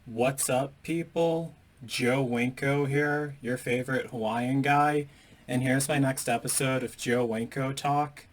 What's up, people? Joe Winko here, your favorite Hawaiian guy, and here's my next episode of Joe Winko Talk.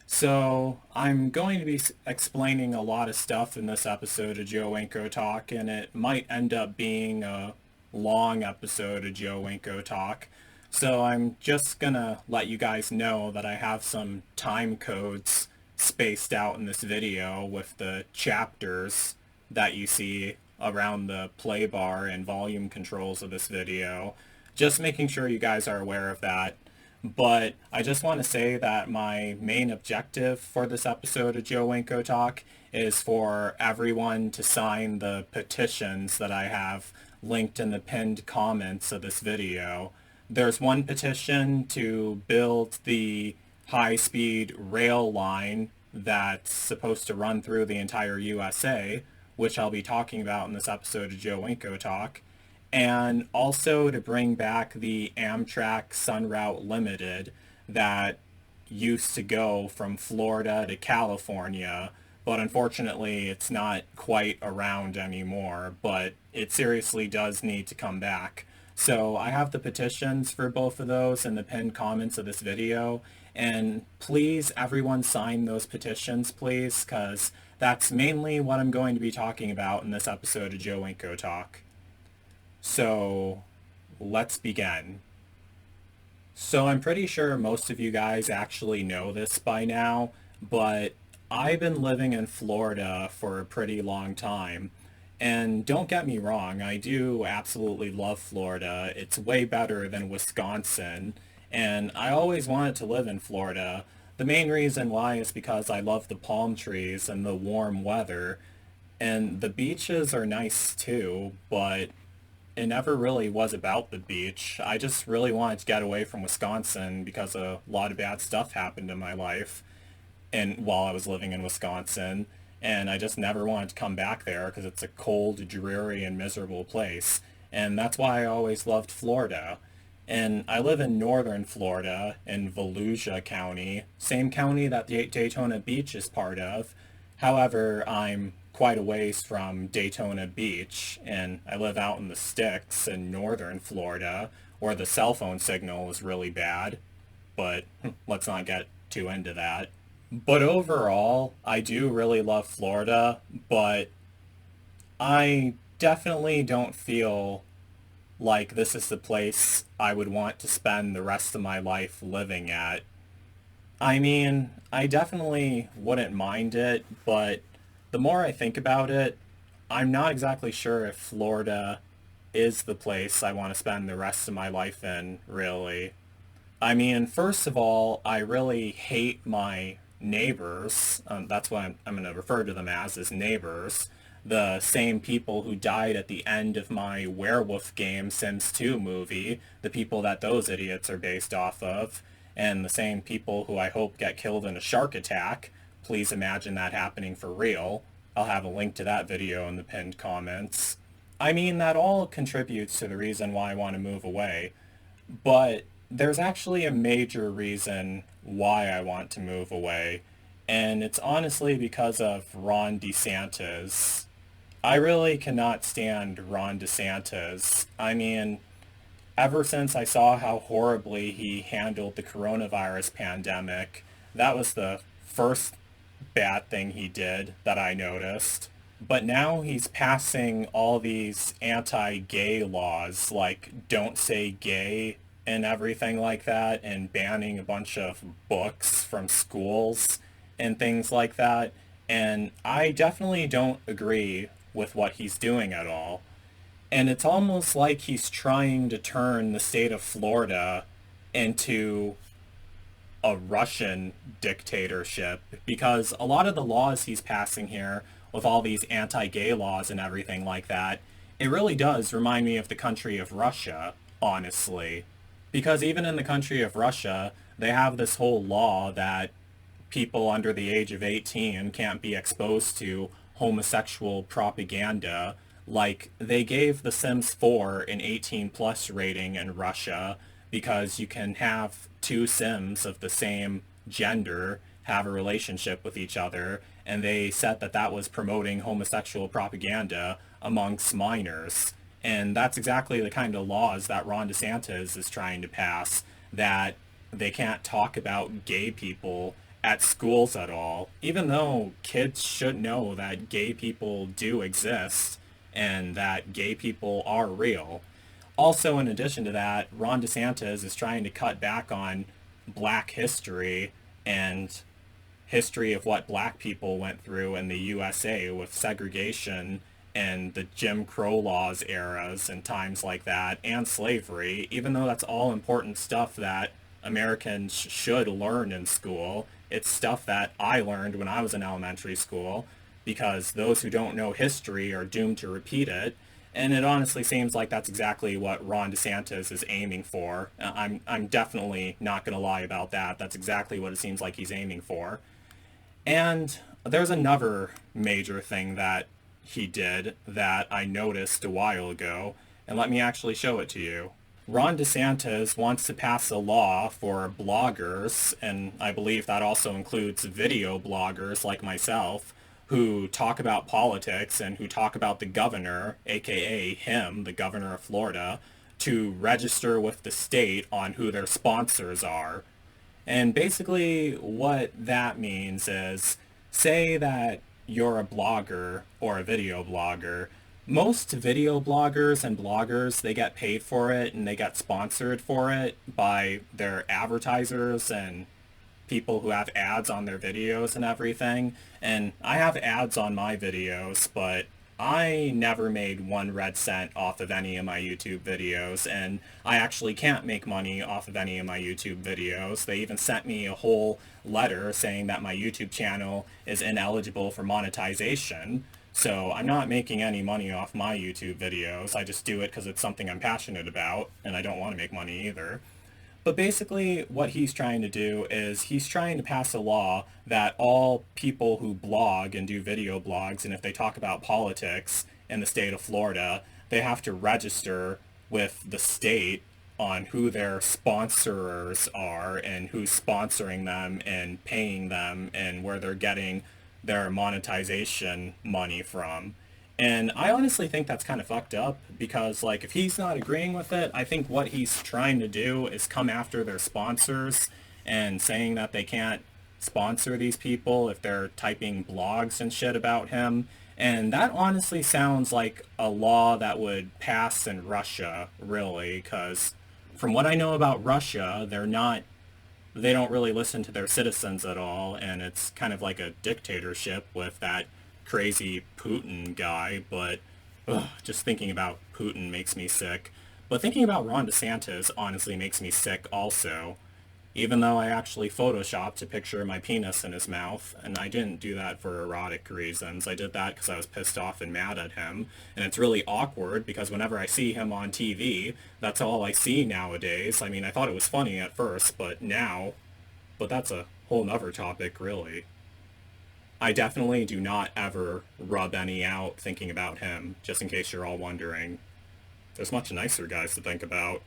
So, I'm going to be explaining a lot of stuff in this episode of Joe Winko Talk, and it might end up being a long episode of Joe Winko Talk. So, I'm just gonna let you guys know that I have some time codes spaced out in this video with the chapters that you see around the play bar and volume controls of this video. Just making sure you guys are aware of that. But I just want to say that my main objective for this episode of Joe Winko Talk is for everyone to sign the petitions that I have linked in the pinned comments of this video. There's one petition to build the high-speed rail line that's supposed to run through the entire USA, which I'll be talking about in this episode of Joe Winko Talk, and also to bring back the Amtrak Sunset Limited that used to go from Florida to California, but unfortunately it's not quite around anymore, but it seriously does need to come back. So I have the petitions for both of those in the pinned comments of this video, and please everyone sign those petitions, please, because that's mainly what I'm going to be talking about in this episode of Joe Winko Talk. So let's begin. So I'm pretty sure most of you guys actually know this by now, but I've been living in Florida for a pretty long time. And don't get me wrong, I do absolutely love Florida. It's way better than Wisconsin, and I always wanted to live in Florida. The main reason why is because I love the palm trees and the warm weather, and the beaches are nice too, but it never really was about the beach. I just really wanted to get away from Wisconsin because a lot of bad stuff happened in my life and while I was living in Wisconsin, and I just never wanted to come back there because it's a cold, dreary, and miserable place. And that's why I always loved Florida. And I live in northern Florida in Volusia County, same county that Daytona Beach is part of. However, I'm quite a ways from Daytona Beach, and I live out in the sticks in northern Florida, where the cell phone signal is really bad. But let's not get too into that. But overall, I do really love Florida, but I definitely don't feel like this is the place I would want to spend the rest of my life living at. I mean, I definitely wouldn't mind it, but the more I think about it, I'm not exactly sure if Florida is the place I want to spend the rest of my life in, really. I mean, first of all, I really hate my neighbors. That's what I'm going to refer to them as neighbors. The same people who died at the end of my Werewolf game Sims 2 movie, the people that those idiots are based off of, and the same people who I hope get killed in a shark attack. Please imagine that happening for real. I'll have a link to that video in the pinned comments. I mean, that all contributes to the reason why I want to move away. But there's actually a major reason why I want to move away, and it's honestly because of Ron DeSantis. I really cannot stand Ron DeSantis. I mean, ever since I saw how horribly he handled the coronavirus pandemic, that was the first bad thing he did that I noticed. But now he's passing all these anti-gay laws, like don't say gay and everything like that, and banning a bunch of books from schools and things like that. And I definitely don't agree with what he's doing at all. And it's almost like he's trying to turn the state of Florida into a Russian dictatorship, because a lot of the laws he's passing here with all these anti-gay laws and everything like that, it really does remind me of the country of Russia, honestly. Because even in the country of Russia, they have this whole law that people under the age of 18 can't be exposed to homosexual propaganda. Like, they gave The Sims 4 an 18 plus rating in Russia because you can have two Sims of the same gender have a relationship with each other, and they said that that was promoting homosexual propaganda. amongst minors. And that's exactly the kind of laws that Ron DeSantis is trying to pass, that they can't talk about gay people at schools at all, even though kids should know that gay people do exist and that gay people are real. Also, in addition to that, Ron DeSantis is trying to cut back on black history and history of what black people went through in the USA with segregation and the Jim Crow laws eras and times like that, and slavery, even though that's all important stuff that Americans should learn in school. It's stuff that I learned when I was in elementary school, because those who don't know history are doomed to repeat it. And it honestly seems like that's exactly what Ron DeSantis is aiming for. I'm definitely not going to lie about that. That's exactly what it seems like he's aiming for. And there's another major thing that he did that I noticed a while ago, and let me actually show it to you. Ron DeSantis wants to pass a law for bloggers, and I believe that also includes video bloggers like myself, who talk about politics and who talk about the governor, aka him, the governor of Florida, to register with the state on who their sponsors are. And basically what that means is, say that you're a blogger or a video blogger. Most video bloggers and bloggers, they get paid for it and they get sponsored for it by their advertisers and people who have ads on their videos and everything. And I have ads on my videos, but I never made 1 red cent off of any of my YouTube videos, and I actually can't make money off of any of my YouTube videos. They even sent me a whole letter saying that my YouTube channel is ineligible for monetization. So I'm not making any money off my YouTube videos. I just do it because it's something I'm passionate about, and I don't want to make money either. But basically what he's trying to do is he's trying to pass a law that all people who blog and do video blogs, and if they talk about politics in the state of Florida, they have to register with the state on who their sponsors are and who's sponsoring them and paying them and where they're getting their monetization money from. And I honestly think that's kind of fucked up, because like if he's not agreeing with it, I think what he's trying to do is come after their sponsors and saying that they can't sponsor these people if they're typing blogs and shit about him. And that honestly sounds like a law that would pass in Russia, really, because from what I know about Russia, they don't really listen to their citizens at all, and it's kind of like a dictatorship with that crazy Putin guy. But just thinking about Putin makes me sick. But thinking about Ron DeSantis honestly makes me sick also, even though I actually photoshopped a picture of my penis in his mouth, and I didn't do that for erotic reasons. I did that because I was pissed off and mad at him, and it's really awkward because whenever I see him on TV, that's all I see nowadays. I mean, I thought it was funny at first, but that's a whole nother topic, really. I definitely do not ever rub any out thinking about him, just in case you're all wondering. There's much nicer guys to think about.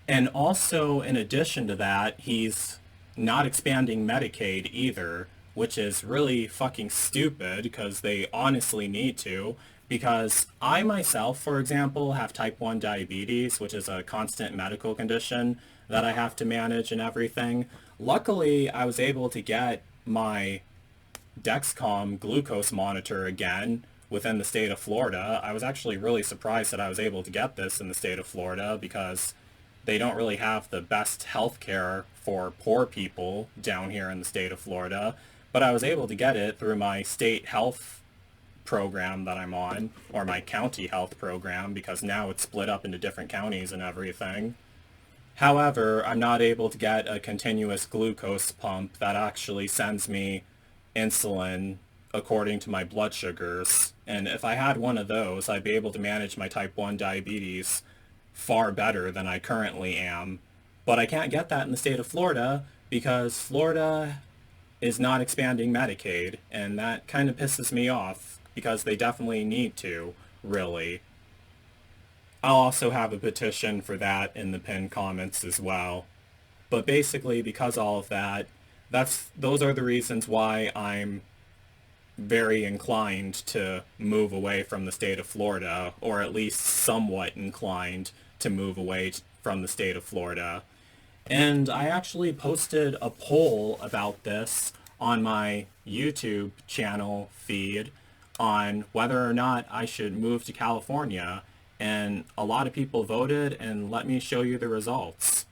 And also, in addition to that, he's not expanding Medicaid either, which is really fucking stupid because they honestly need to. Because I myself, for example, have type 1 diabetes, which is a constant medical condition that I have to manage and everything. Luckily, I was able to get my Dexcom glucose monitor again within the state of Florida. I was actually really surprised that I was able to get this in the state of Florida, because they don't really have the best health care for poor people down here in the state of Florida. But I was able to get it through my state health program that I'm on, or my county health program, because now it's split up into different counties and everything. However, I'm not able to get a continuous glucose pump that actually sends me insulin according to my blood sugars. And if I had one of those, I'd be able to manage my type 1 diabetes far better than I currently am. But I can't get that in the state of Florida because Florida is not expanding Medicaid, and that kind of pisses me off because they definitely need to, really. I'll also have a petition for that in the pinned comments as well. But basically, because all of that, those are the reasons why I'm very inclined to move away from the state of Florida, or at least somewhat inclined to move away from the state of Florida. And I actually posted a poll about this on my YouTube channel feed on whether or not I should move to California. And a lot of people voted, and let me show you the results.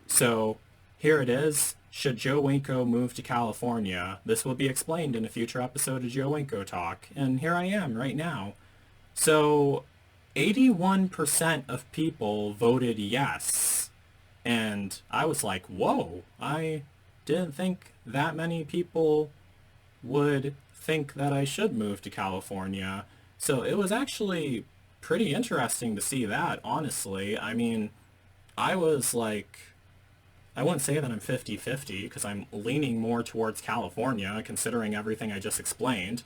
So here it is. Should Joe Winko move to California? This will be explained in a future episode of Joe Winko Talk. And here I am right now. So 81% of people voted yes. And I was like, whoa, I didn't think that many people would think that I should move to California. So it was actually pretty interesting to see that, honestly. I mean, I was like, I wouldn't say that I'm 50-50 because I'm leaning more towards California considering everything I just explained.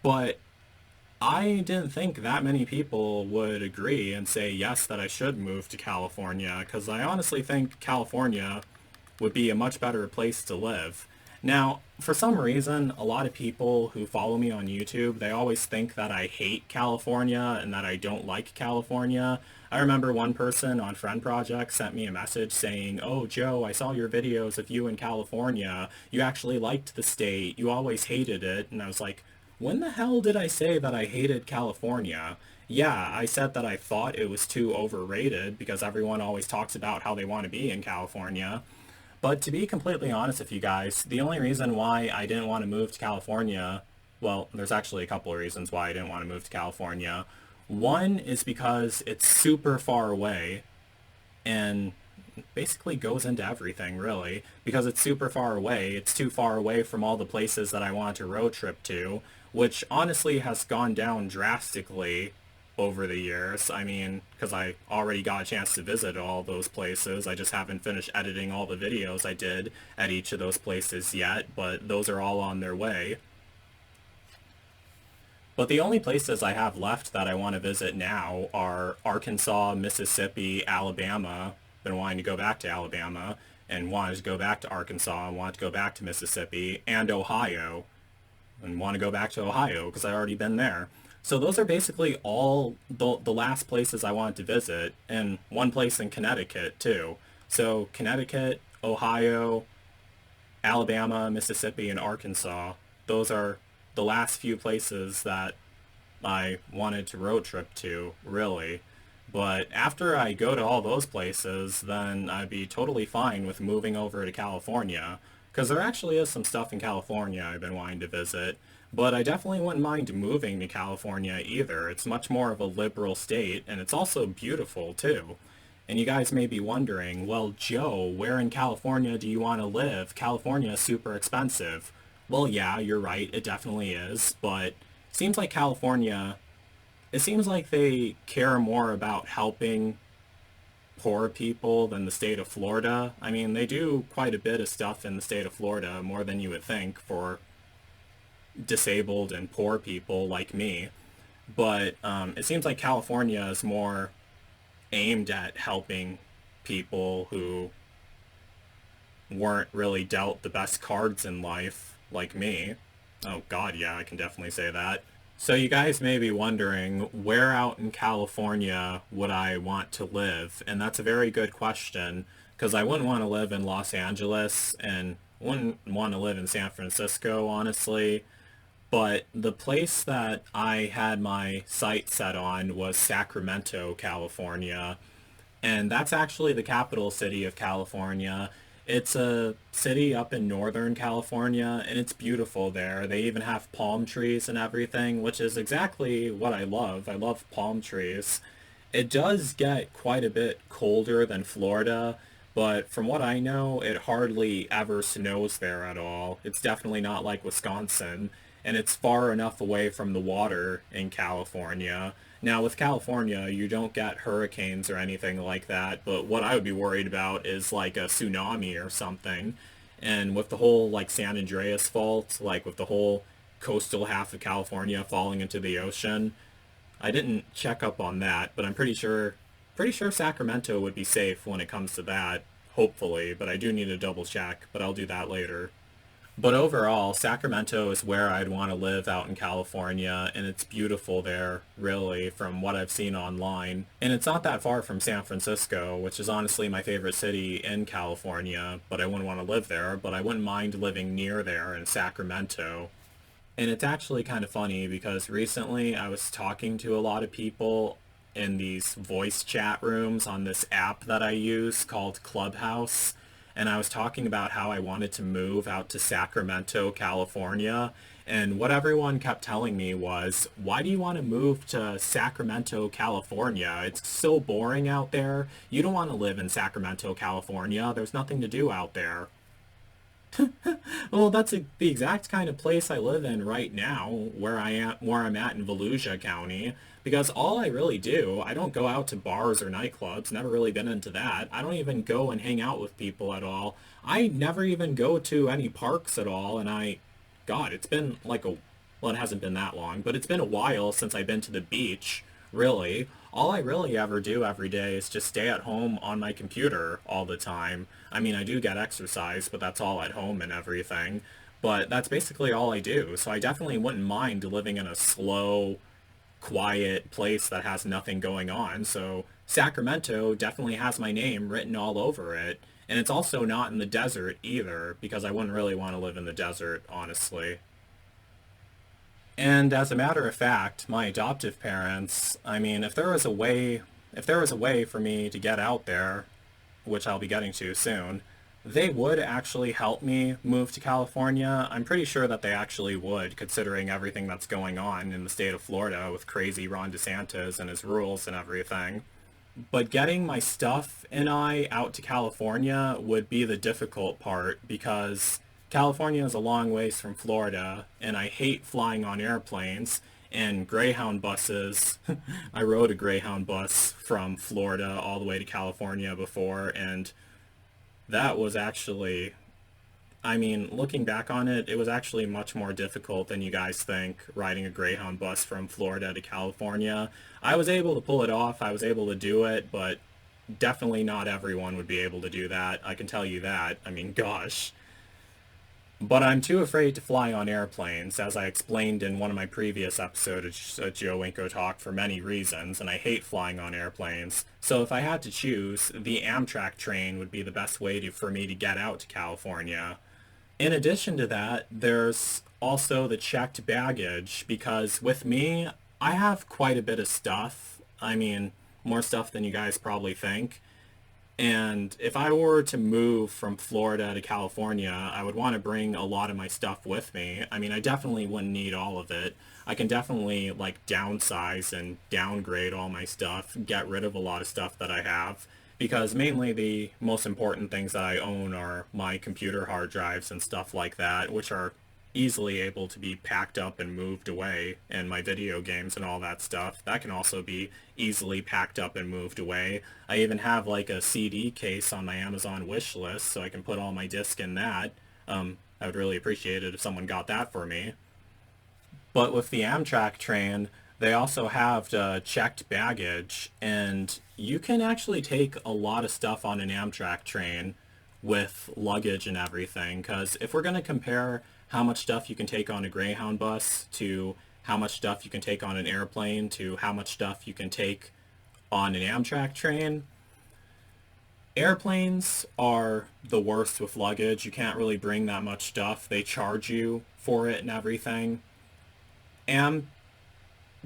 But I didn't think that many people would agree and say yes that I should move to California, because I honestly think California would be a much better place to live. Now, for some reason, a lot of people who follow me on YouTube, they always think that I hate California and that I don't like California. I remember one person on Friend Project sent me a message saying, "Oh, Joe, I saw your videos of you in California. You actually liked the state. You always hated it." And I was like, when the hell did I say that I hated California? Yeah, I said that I thought it was too overrated because everyone always talks about how they want to be in California. But to be completely honest with you guys, the only reason why I didn't want to move to California, well, there's actually a couple of reasons why I didn't want to move to California. One is because it's super far away, and basically goes into everything, really. Because it's super far away, it's too far away from all the places that I want to road trip to, which honestly has gone down drastically over the years. I mean, because I already got a chance to visit all those places. I just haven't finished editing all the videos I did at each of those places yet, but those are all on their way. But the only places I have left that I want to visit now are Arkansas, Mississippi, Alabama. Been wanting to go back to Alabama, and wanted to go back to Arkansas, and wanted to go back to Mississippi, and Ohio, and want to go back to Ohio because I've already been there. So those are basically all the last places I wanted to visit, and one place in Connecticut too. So Connecticut, Ohio, Alabama, Mississippi, and Arkansas, those are the last few places that I wanted to road trip to, really. But after I go to all those places, then I'd be totally fine with moving over to California, because there actually is some stuff in California I've been wanting to visit. But I definitely wouldn't mind moving to California either. It's much more of a liberal state, and it's also beautiful too. And you guys may be wondering, well, Joe, where in California do you want to live? California is super expensive. Well, yeah, you're right, it definitely is, but it seems like California, it seems like they care more about helping poor people than the state of Florida. I mean, they do quite a bit of stuff in the state of Florida, more than you would think, for disabled and poor people like me. But it seems like California is more aimed at helping people who weren't really dealt the best cards in life, like me. Oh God, yeah, I can definitely say that. So you guys may be wondering, where out in California would I want to live? And that's a very good question, because I wouldn't want to live in Los Angeles and wouldn't want to live in San Francisco, honestly. But the place that I had my sight set on was Sacremento, California. And that's actually the capital city of California. It's a city up in Northern California, and it's beautiful there. They even have palm trees and everything, which is exactly what I love. I love palm trees. It does get quite a bit colder than Florida, but from what I know, it hardly ever snows there at all. It's definitely not like Wisconsin, and it's far enough away from the water in California. Now, with California, you don't get hurricanes or anything like that, but what I would be worried about is like a tsunami or something. And with the whole like San Andreas fault, like with the whole coastal half of California falling into the ocean, I didn't check up on that, but I'm pretty sure Sacramento would be safe when it comes to that, hopefully, but I do need to double check, but I'll do that later. But overall, Sacramento is where I'd want to live out in California, and it's beautiful there, really, from what I've seen online. And it's not that far from San Francisco, which is honestly my favorite city in California, but I wouldn't want to live there, but I wouldn't mind living near there in Sacramento. And it's actually kind of funny because recently I was talking to a lot of people in these voice chat rooms on this app that I use called Clubhouse. And I was talking about how I wanted to move out to Sacramento, California. And what everyone kept telling me was, why do you want to move to Sacramento, California? It's so boring out there. You don't want to live in Sacramento, California. There's nothing to do out there. Well, that's the exact kind of place I live in right now, where I'm at in Volusia County, because all I really do, I don't go out to bars or nightclubs, never really been into that. I don't even go and hang out with people at all. I never even go to any parks at all, and God, it's been well, it hasn't been that long, but it's been a while since I've been to the beach, really. All I really ever do every day is just stay at home on my computer all the time. I mean, I do get exercise, but that's all at home and everything. But that's basically all I do. So I definitely wouldn't mind living in a slow, quiet place that has nothing going on. So Sacramento definitely has my name written all over it. And it's also not in the desert either, because I wouldn't really want to live in the desert, honestly. And as a matter of fact, my adoptive parents, I mean, if there was a way for me to get out there, which I'll be getting to soon, they would actually help me move to California. I'm pretty sure that they actually would, considering everything that's going on in the state of Florida with crazy Ron DeSantis and his rules and everything. But getting my stuff and I out to California would be the difficult part because California is a long ways from Florida, and I hate flying on airplanes and Greyhound buses. I rode a Greyhound bus from Florida all the way to California before, and that was actually, I mean, looking back on it, it was actually much more difficult than you guys think, riding a Greyhound bus from Florida to California. I was able to pull it off, I was able to do it, but definitely not everyone would be able to do that. I can tell you that. I mean, gosh. But I'm too afraid to fly on airplanes, as I explained in one of my previous episodes of Joe Winko Talk, for many reasons, and I hate flying on airplanes. So if I had to choose, the Amtrak train would be the best way for me to get out to California. In addition to that, there's also the checked baggage, because with me, I have quite a bit of stuff. I mean, more stuff than you guys probably think. And if I were to move from Florida to California, I would want to bring a lot of my stuff with me. I mean, I definitely wouldn't need all of it. I can definitely downsize and downgrade all my stuff, get rid of a lot of stuff that I have, because mainly the most important things that I own are my computer hard drives and stuff like that, which are easily able to be packed up and moved away, and my video games and all that stuff that can also be easily packed up and moved away. I even have a CD case on my Amazon wish list, so I can put all my disc in that. I would really appreciate it if someone got that for me. But with the Amtrak train, they also have checked baggage, and you can actually take a lot of stuff on an Amtrak train with luggage and everything, because if we're going to compare how much stuff you can take on a Greyhound bus to how much stuff you can take on an airplane to how much stuff you can take on an Amtrak train, airplanes are the worst with luggage. You can't really bring that much stuff. They charge you for it and everything. And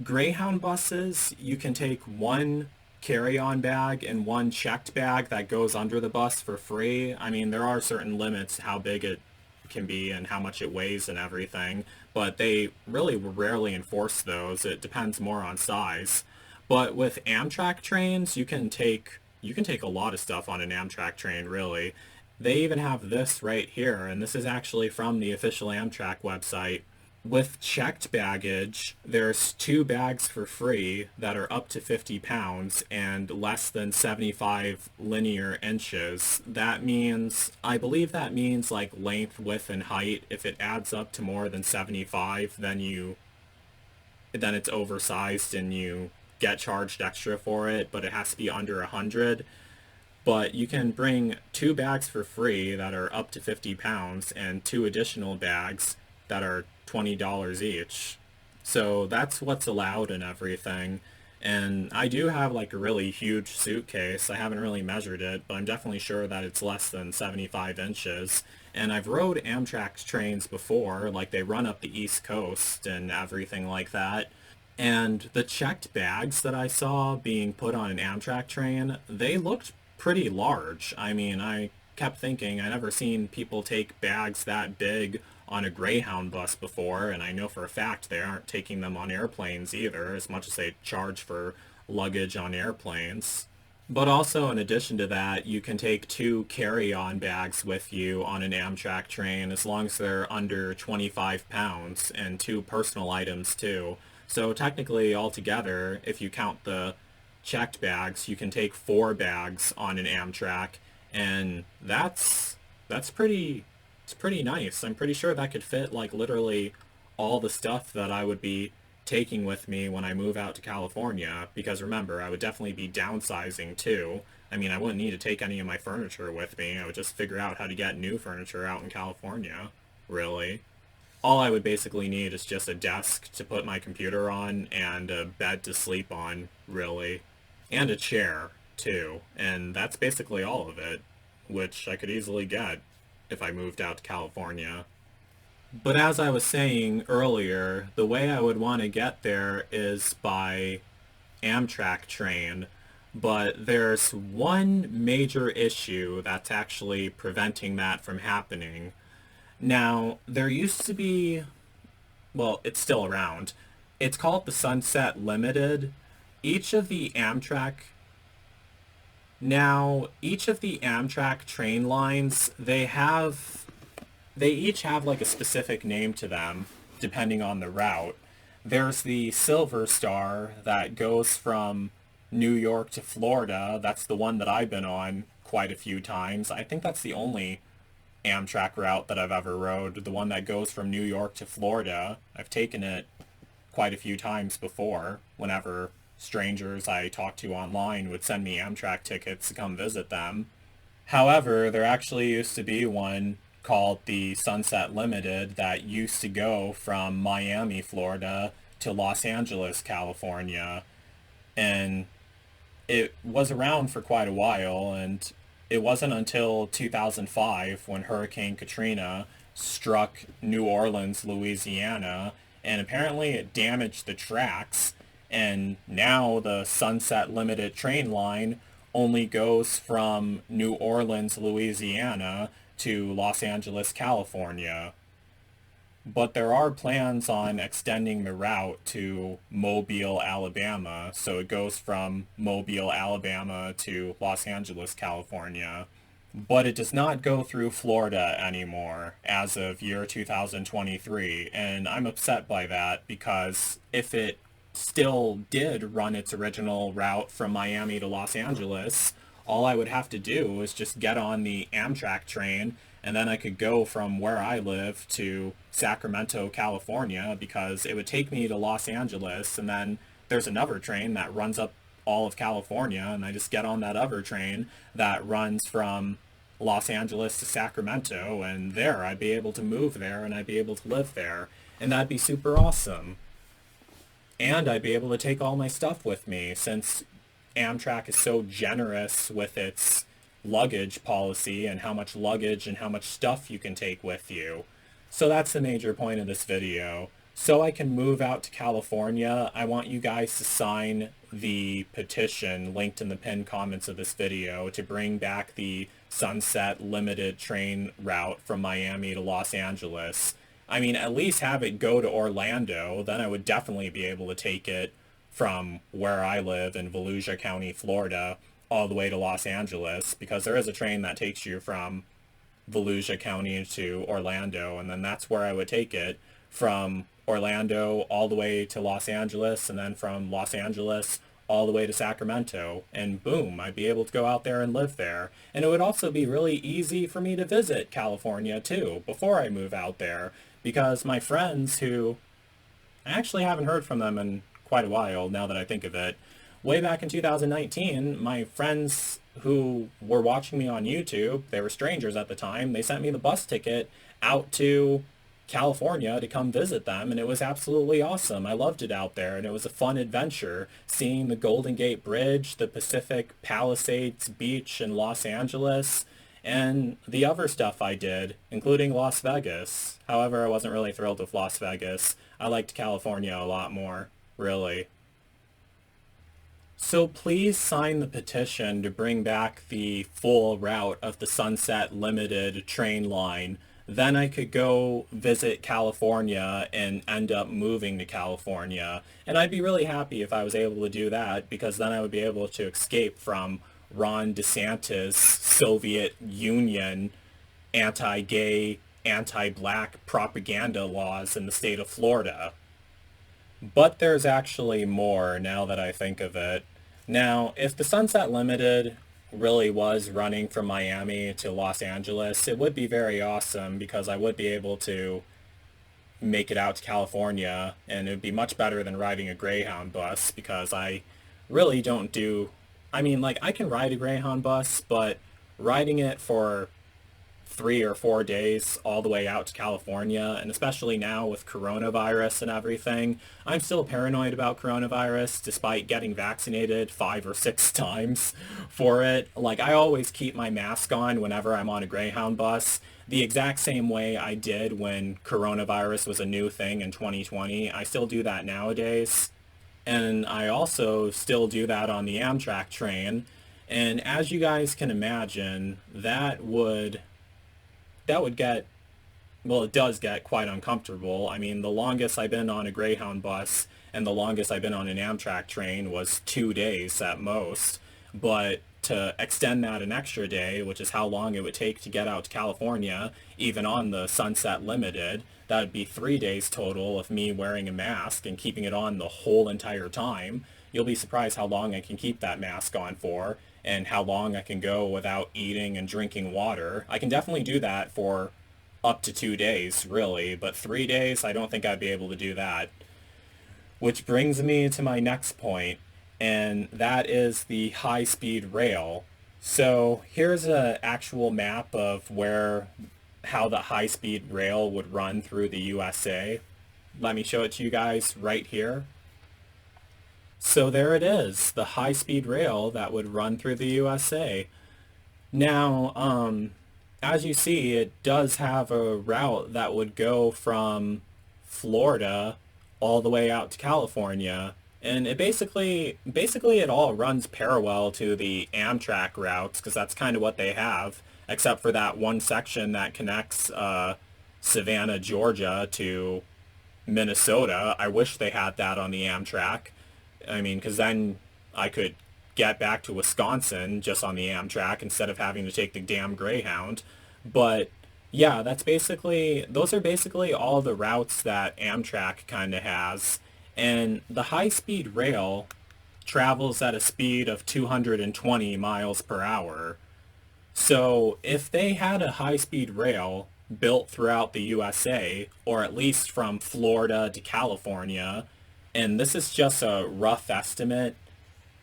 Greyhound buses, you can take one carry-on bag and one checked bag that goes under the bus for free. I mean, there are certain limits to how big it can be and how much it weighs and everything, but they really rarely enforce those. It depends more on size. But with Amtrak trains, you can take a lot of stuff on an Amtrak train, really. They even have this right here, and this is actually from the official Amtrak website. With checked baggage, there's 2 bags for free that are up to 50 pounds and less than 75 linear inches. That means, I believe that means length, width, and height. If it adds up to more than 75, then it's oversized and you get charged extra for it, but it has to be under 100. but you can bring 2 bags for free that are up to 50 pounds and 2 additional bags that are $20 each. So that's what's allowed and everything. And I do have like a really huge suitcase. I haven't really measured it, but I'm definitely sure that it's less than 75 inches. And I've rode Amtrak trains before, like they run up the East Coast and everything like that. And the checked bags that I saw being put on an Amtrak train, they looked pretty large. I mean, I kept thinking I never seen people take bags that big on a Greyhound bus before, and I know for a fact they aren't taking them on airplanes either, as much as they charge for luggage on airplanes. But also, in addition to that, you can take 2 carry-on bags with you on an Amtrak train as long as they're under 25 pounds, and 2 personal items too. So technically, altogether, if you count the checked bags, you can take 4 bags on an Amtrak, and that's pretty it's pretty nice. I'm pretty sure that could fit like literally all the stuff that I would be taking with me when I move out to California, because remember, I would definitely be downsizing too. I mean, I wouldn't need to take any of my furniture with me. I would just figure out how to get new furniture out in California, really. All I would basically need is just a desk to put my computer on and a bed to sleep on, really. And a chair, too. And that's basically all of it, which I could easily get if I moved out to California. But as I was saying earlier, the way I would want to get there is by Amtrak train, but there's one major issue that's actually preventing that from happening. Now, there used to be, well, it's still around. It's called the Sunset Limited. Each of the Amtrak each of the Amtrak train lines, they each have like a specific name to them, depending on the route. There's the Silver Star that goes from New York to Florida. That's the one that I've been on quite a few times. I think that's the only Amtrak route that I've ever rode, the one that goes from New York to Florida. I've taken it quite a few times before, whenever strangers I talked to online would send me Amtrak tickets to come visit them. However, there actually used to be one called the Sunset Limited that used to go from Miami, Florida to Los Angeles, California. And it was around for quite a while, and it wasn't until 2005 when Hurricane Katrina struck New Orleans, Louisiana, and apparently it damaged the tracks, and now the Sunset Limited train line only goes from New Orleans, Louisiana to Los Angeles, California. But there are plans on extending the route to Mobile, Alabama, so it goes from Mobile, Alabama to Los Angeles, California. But it does not go through Florida anymore as of year 2023, and I'm upset by that because if it still did run its original route from Miami to Los Angeles, all I would have to do is just get on the Amtrak train, and then I could go from where I live to Sacremento, California, because it would take me to Los Angeles, and then there's another train that runs up all of California, and I just get on that other train that runs from Los Angeles to Sacramento, and there I'd be able to move there, and I'd be able to live there, and that'd be super awesome. And I'd be able to take all my stuff with me, since Amtrak is so generous with its luggage policy and how much luggage and how much stuff you can take with you. So that's the major point of this video. So I can move out to California, I want you guys to sign the petition linked in the pinned comments of this video to bring back the Sunset Limited train route from Miami to Los Angeles. I mean, at least have it go to Orlando, then I would definitely be able to take it from where I live in Volusia County, Florida, all the way to Los Angeles, because there is a train that takes you from Volusia County to Orlando, and then that's where I would take it, from Orlando all the way to Los Angeles, and then from Los Angeles all the way to Sacramento, and boom, I'd be able to go out there and live there. And it would also be really easy for me to visit California too, before I move out there, because my friends who, I actually haven't heard from them in quite a while now that I think of it, way back in 2019, my friends who were watching me on YouTube, they were strangers at the time, they sent me the bus ticket out to California to come visit them, and it was absolutely awesome. I loved it out there, and it was a fun adventure seeing the Golden Gate Bridge, the Pacific Palisades Beach in Los Angeles, and the other stuff I did, including Las Vegas. However, I wasn't really thrilled with Las Vegas. I liked California a lot more, really. So please sign the petition to bring back the full route of the Sunset Limited train line. Then I could go visit California and end up moving to California. And I'd be really happy if I was able to do that, because then I would be able to escape from Ron DeSantis Soviet Union anti-gay, anti-black propaganda laws in the state of Florida. But there's actually more now that I think of it. Now, if the Sunset Limited really was running from Miami to Los Angeles, it would be very awesome because I would be able to make it out to California, and it would be much better than riding a Greyhound bus because I really don't do, I mean, like, I can ride a Greyhound bus, but riding it for 3 or 4 days all the way out to California, and especially now with coronavirus and everything, I'm still paranoid about coronavirus despite getting vaccinated 5 or 6 times for it. Like, I always keep my mask on whenever I'm on a Greyhound bus, the exact same way I did when coronavirus was a new thing in 2020. I still do that nowadays, and I also still do that on the Amtrak train. And as you guys can imagine, that would get, well, it does get quite uncomfortable. I mean, the longest I've been on a Greyhound bus and the longest I've been on an Amtrak train was 2 days at most. But to extend that an extra day, which is how long it would take to get out to California, even on the Sunset Limited, that would be 3 days total of me wearing a mask and keeping it on the whole entire time. You'll be surprised how long I can keep that mask on for, and how long I can go without eating and drinking water. I can definitely do that for up to 2 days, really, but 3 days, I don't think I'd be able to do that. Which brings me to my next point, and that is the high-speed rail. So here's an actual map of how the high-speed rail would run through the USA. Let me show it to you guys right here. So there it is, the high-speed rail that would run through the USA. Now, as you see, it does have a route that would go from Florida all the way out to California. And it basically it all runs parallel to the Amtrak routes, because that's kind of what they have, except for that one section that connects Savannah, Georgia to Minnesota. I wish they had that on the Amtrak. I mean, because then I could get back to Wisconsin just on the Amtrak instead of having to take the damn Greyhound. But yeah, those are basically all the routes that Amtrak kind of has. And the high-speed rail travels at a speed of 220 miles per hour. So if they had a high-speed rail built throughout the USA, or at least from Florida to California, and this is just a rough estimate,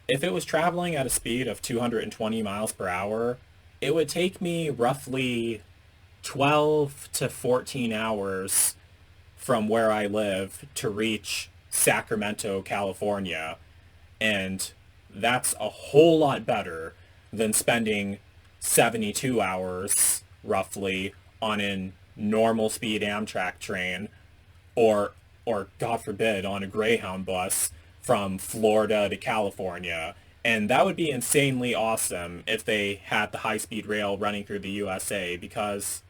if it was traveling at a speed of 220 miles per hour, it would take me roughly 12 to 14 hours from where I live to reach Sacremento, California. And that's a whole lot better than spending 72 hours, roughly, on a normal speed Amtrak train, or God forbid, on a Greyhound bus from Florida to California. And that would be insanely awesome if they had the high-speed rail running through the USA, because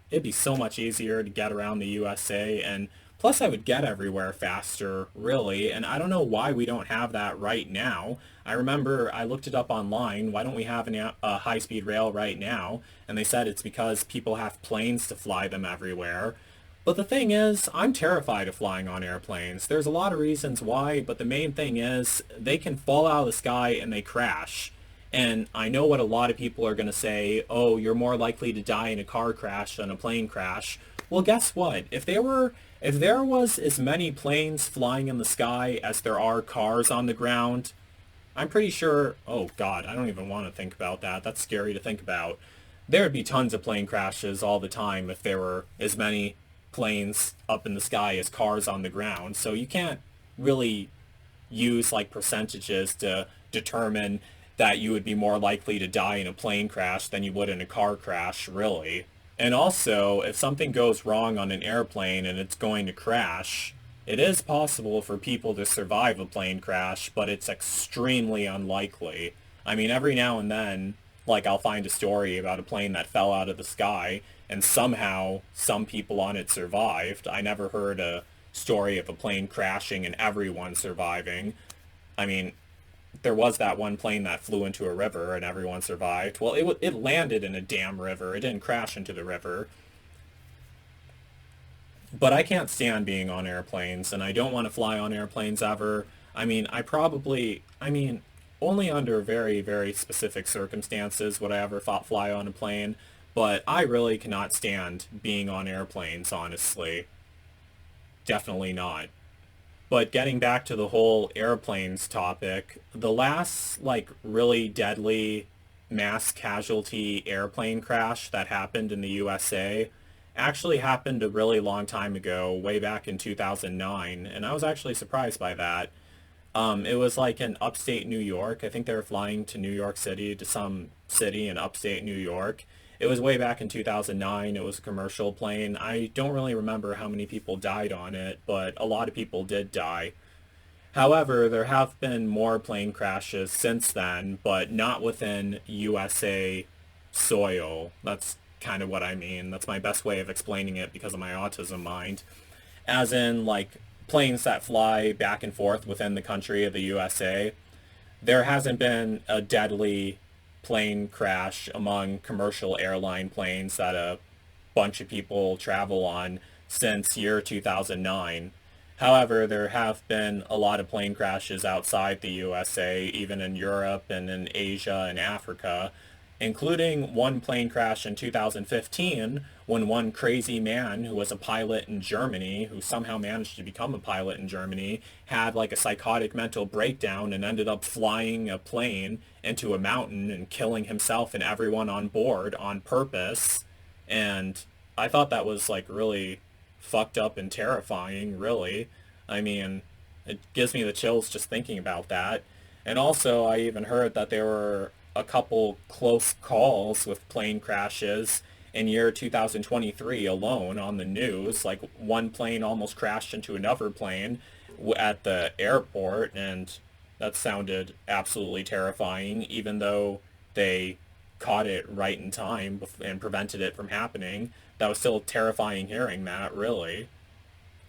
it'd be so much easier to get around the USA, and plus I would get everywhere faster, really, and I don't know why we don't have that right now. I remember I looked it up online, why don't we have a high-speed rail right now? And they said it's because people have planes to fly them everywhere. But the thing is, I'm terrified of flying on airplanes. There's a lot of reasons why, but the main thing is they can fall out of the sky and they crash. And I know what a lot of people are going to say, oh, you're more likely to die in a car crash than a plane crash. Well, guess what? If there was as many planes flying in the sky as there are cars on the ground, I'm pretty sure, oh God, I don't even want to think about that. That's scary to think about. There would be tons of plane crashes all the time if there were as many planes up in the sky as cars on the ground. So you can't really use like percentages to determine that you would be more likely to die in a plane crash than you would in a car crash, really. And also, if something goes wrong on an airplane and it's going to crash, it is possible for people to survive a plane crash, but it's extremely unlikely. I mean, every now and then, like I'll find a story about a plane that fell out of the sky and somehow some people on it survived. I never heard a story of a plane crashing and everyone surviving. I mean, there was that one plane that flew into a river and everyone survived. Well, it landed in a damn river. It didn't crash into the river. But I can't stand being on airplanes, and I don't want to fly on airplanes ever. I mean, only under very, very specific circumstances would I ever fly on a plane, but I really cannot stand being on airplanes, honestly. Definitely not. But getting back to the whole airplanes topic, the last, like, really deadly mass casualty airplane crash that happened in the USA actually happened a really long time ago, way back in 2009, and I was actually surprised by that. It was like in upstate New York. I think they were flying to New York City, to some city in upstate New York. It was way back in 2009. It was a commercial plane. I don't really remember how many people died on it, but a lot of people did die. However, there have been more plane crashes since then, but not within USA soil. That's kind of what I mean. That's my best way of explaining it because of my autism mind. As in, like, planes that fly back and forth within the country of the USA. There hasn't been a deadly plane crash among commercial airline planes that a bunch of people travel on since year 2009. However, there have been a lot of plane crashes outside the USA, even in Europe and in Asia and Africa, including one plane crash in 2015 when one crazy man who was a pilot in Germany, who somehow managed to become a pilot in Germany, had like a psychotic mental breakdown and ended up flying a plane into a mountain and killing himself and everyone on board on purpose. And I thought that was like really fucked up and terrifying, really. I mean, it gives me the chills just thinking about that. And also, I even heard that there were a couple close calls with plane crashes in year 2023 alone on the news. Like one plane almost crashed into another plane at the airport, and that sounded absolutely terrifying, even though they caught it right in time and prevented it from happening. That was still terrifying hearing that, really.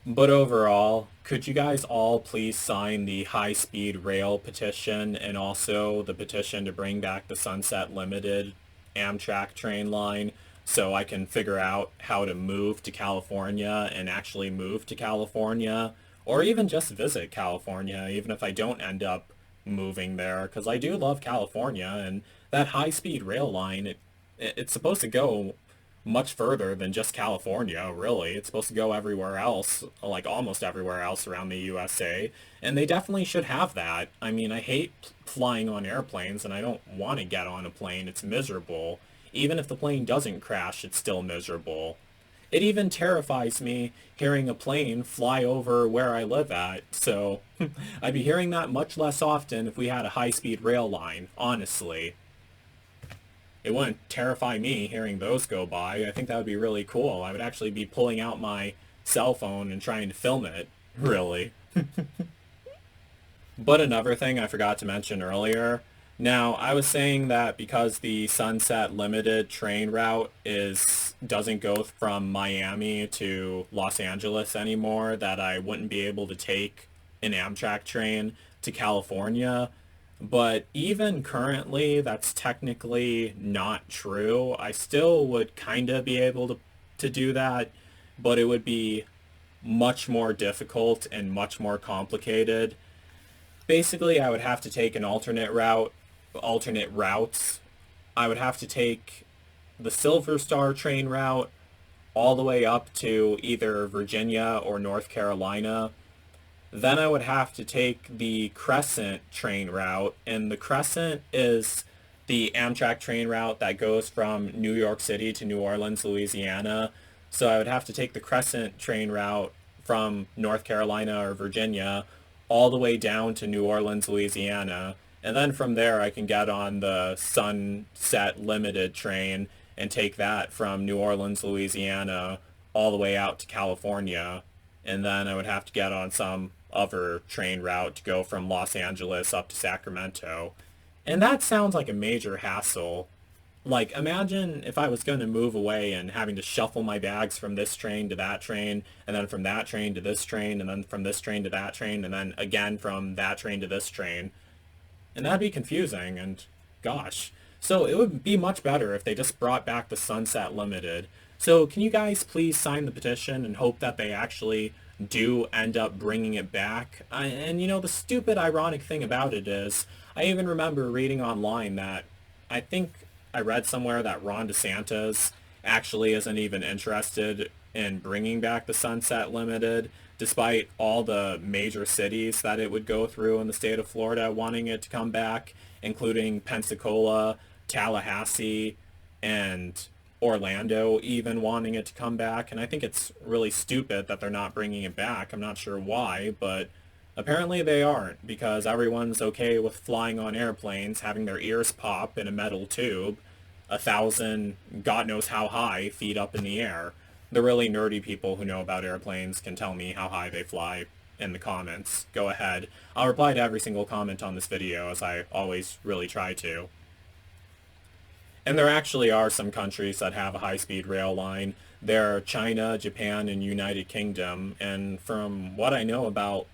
But overall, could you guys all please sign the Highspeed Rail petition and also the petition to bring back the Sunset Limited Amtrak train line so I can figure out how to move to California and actually move to California, or even just visit California, even if I don't end up moving there, because I do love California, and that high-speed rail line, it's supposed to go much further than just California, really. It's supposed to go everywhere else, like almost everywhere else around the USA, and they definitely should have that. I mean, I hate flying on airplanes, and I don't want to get on a plane. It's miserable. Even if the plane doesn't crash, it's still miserable. It even terrifies me hearing a plane fly over where I live at, so I'd be hearing that much less often if we had a high-speed rail line, honestly. It wouldn't terrify me hearing those go by. I think that would be really cool. I would actually be pulling out my cell phone and trying to film it, really. But another thing I forgot to mention earlier. Now, I was saying that because the Sunset Limited train route doesn't go from Miami to Los Angeles anymore, that I wouldn't be able to take an Amtrak train to California. But even currently, that's technically not true. I still would kind of be able to do that, but it would be much more difficult and much more complicated. Basically, I would have to take an alternate routes. I would have to take the Silver Star train route all the way up to either Virginia or North Carolina. Then I would have to take the Crescent train route, and the Crescent is the Amtrak train route that goes from New York City to New Orleans, Louisiana. So I would have to take the Crescent train route from North Carolina or Virginia all the way down to New Orleans, Louisiana. And then from there I can get on the Sunset Limited train and take that from New Orleans, Louisiana all the way out to California. And then I would have to get on some other train route to go from Los Angeles up to Sacramento. And that sounds like a major hassle. Like, imagine if I was going to move away and having to shuffle my bags from this train to that train, and then from that train to this train, and then from this train to that train, and then again from that train to this train. And that'd be confusing, and gosh. So it would be much better if they just brought back the Sunset Limited. So can you guys please sign the petition and hope that they actually do end up bringing it back? And you know, the stupid ironic thing about it is, I even remember reading online that I think I read somewhere that Ron DeSantis actually isn't even interested in bringing back the Sunset Limited, despite all the major cities that it would go through in the state of Florida wanting it to come back, including Pensacola, Tallahassee, and Orlando even wanting it to come back. And I think it's really stupid that they're not bringing it back. I'm not sure why, but apparently they aren't, because everyone's okay with flying on airplanes, having their ears pop in a metal tube, 1,000, God knows how high, feet up in the air. The really nerdy people who know about airplanes can tell me how high they fly in the comments. Go ahead. I'll reply to every single comment on this video, as I always really try to. And there actually are some countries that have a high-speed rail line. They're China, Japan, and United Kingdom. And from what I know about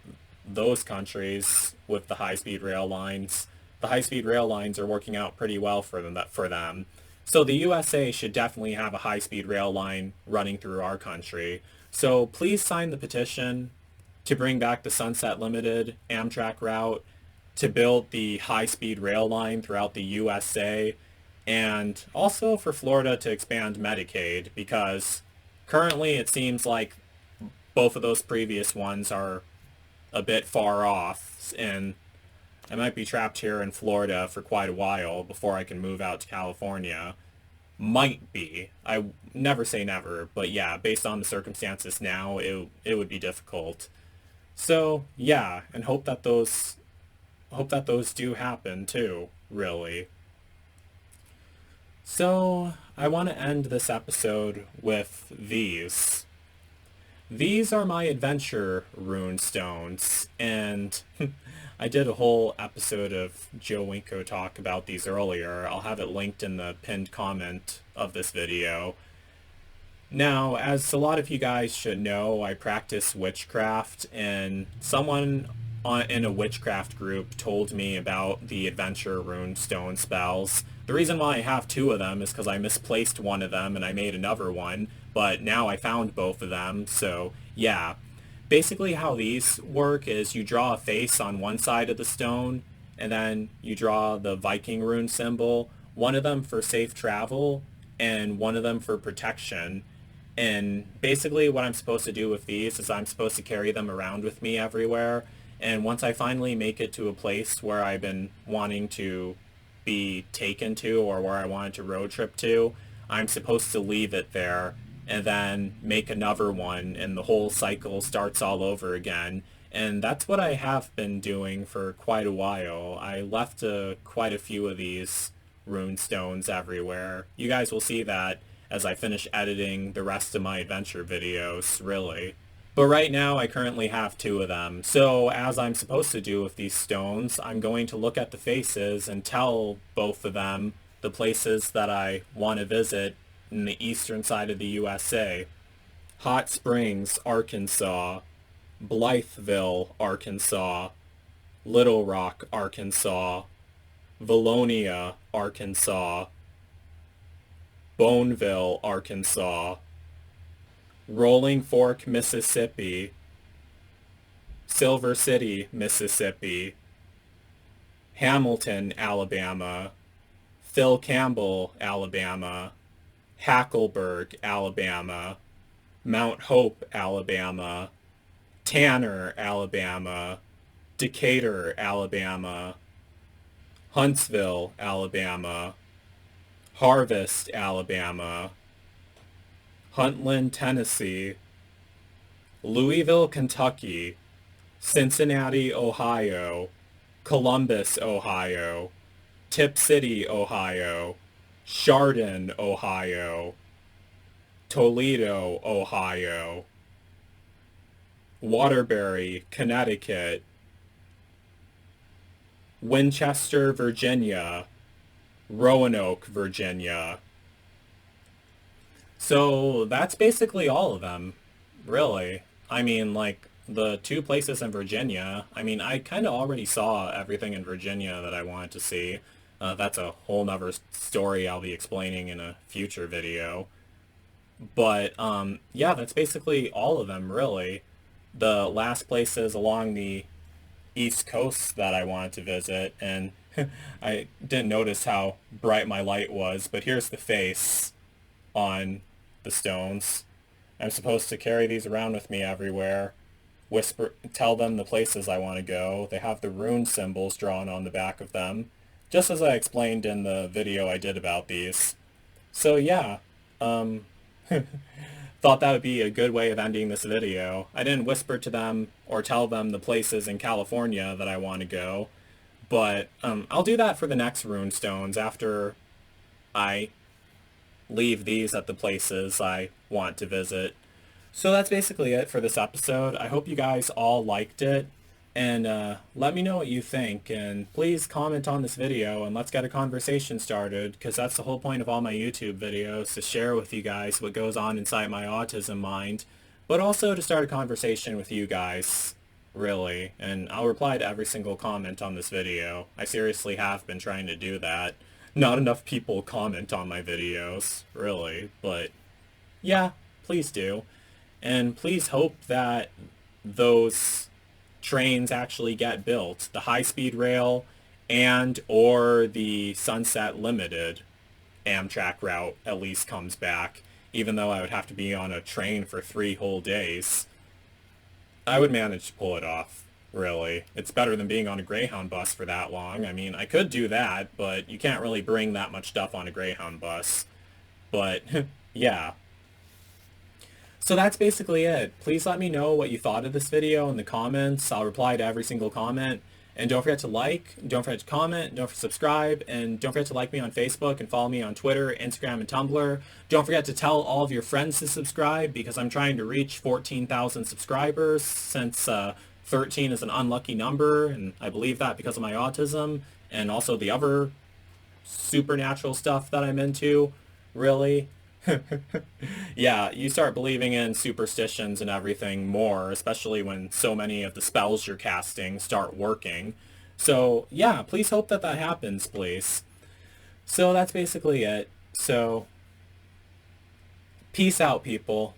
those countries with the high-speed rail lines, the high-speed rail lines are working out pretty well for them. So the USA should definitely have a high-speed rail line running through our country. So please sign the petition to bring back the Sunset Limited Amtrak route, to build the high-speed rail line throughout the USA, and also for Florida to expand Medicaid, because currently it seems like both of those previous ones are a bit far off, and I might be trapped here in Florida for quite a while before I can move out to California. Might be. I never say never, but yeah, based on the circumstances now, it would be difficult. So yeah, and hope that those do happen too, really. So I want to end this episode with these. These are my adventure rune stones, and I did a whole episode of Joe Winko talk about these earlier. I'll have it linked in the pinned comment of this video. Now, as a lot of you guys should know, I practice witchcraft, and someone in a witchcraft group told me about the adventure rune stone spells. The reason why I have two of them is because I misplaced one of them and I made another one, but now I found both of them, so yeah. Basically how these work is you draw a face on one side of the stone, and then you draw the Viking rune symbol, one of them for safe travel, and one of them for protection. And basically what I'm supposed to do with these is I'm supposed to carry them around with me everywhere. And once I finally make it to a place where I've been wanting to be taken to, or where I wanted to road trip to, I'm supposed to leave it there and then make another one, and the whole cycle starts all over again. And that's what I have been doing for quite a while. I left quite a few of these rune stones everywhere. You guys will see that as I finish editing the rest of my adventure videos, really. But right now I currently have two of them. So as I'm supposed to do with these stones, I'm going to look at the faces and tell both of them the places that I want to visit in the eastern side of the USA. Hot Springs, Arkansas, Blytheville, Arkansas, Little Rock, Arkansas, Valonia, Arkansas, Boneville, Arkansas, Rolling Fork, Mississippi, Silver City, Mississippi, Hamilton, Alabama, Phil Campbell, Alabama, Hackleburg, Alabama, Mount Hope, Alabama, Tanner, Alabama, Decatur, Alabama, Huntsville, Alabama, Harvest, Alabama, Huntland, Tennessee, Louisville, Kentucky, Cincinnati, Ohio, Columbus, Ohio, Tip City, Ohio, Chardon, Ohio, Toledo, Ohio, Waterbury, Connecticut, Winchester, Virginia, Roanoke, Virginia. So that's basically all of them, really. I mean, like, the two places in Virginia, I mean, I kind of already saw everything in Virginia that I wanted to see. That's a whole nother story I'll be explaining in a future video. But, yeah, that's basically all of them, really. The last places along the East Coast that I wanted to visit, and I didn't notice how bright my light was, but here's the face on the stones. I'm supposed to carry these around with me everywhere. Whisper, tell them the places I want to go. They have the rune symbols drawn on the back of them, just as I explained in the video I did about these. So yeah, um, thought that would be a good way of ending this video. I didn't whisper to them or tell them the places in California that I want to go, but I'll do that for the next rune stones after I leave these at the places I want to visit. So that's basically it for this episode. I hope you guys all liked it, and let me know what you think, and please comment on this video and let's get a conversation started, because that's the whole point of all my YouTube videos, to share with you guys what goes on inside my autism mind, but also to start a conversation with you guys, really, and I'll reply to every single comment on this video. I seriously have been trying to do that. Not enough people comment on my videos, really, but yeah, please do. And please hope that those trains actually get built. The Highspeed Rail and or the Sunset Limited Amtrak route at least comes back. Even though I would have to be on a train for 3 whole days, I would manage to pull it off, really. It's better than being on a Greyhound bus for that long. I mean, I could do that, but you can't really bring that much stuff on a Greyhound bus. But, yeah. So that's basically it. Please let me know what you thought of this video in the comments. I'll reply to every single comment. And don't forget to like, don't forget to comment, don't forget to subscribe, and don't forget to like me on Facebook and follow me on Twitter, Instagram, and Tumblr. Don't forget to tell all of your friends to subscribe, because I'm trying to reach 14,000 subscribers, since 13 is an unlucky number, and I believe that because of my autism and also the other supernatural stuff that I'm into, really. Yeah, you start believing in superstitions and everything more, especially when so many of the spells you're casting start working. So yeah, please hope that that happens, please. So that's basically it. So peace out, people.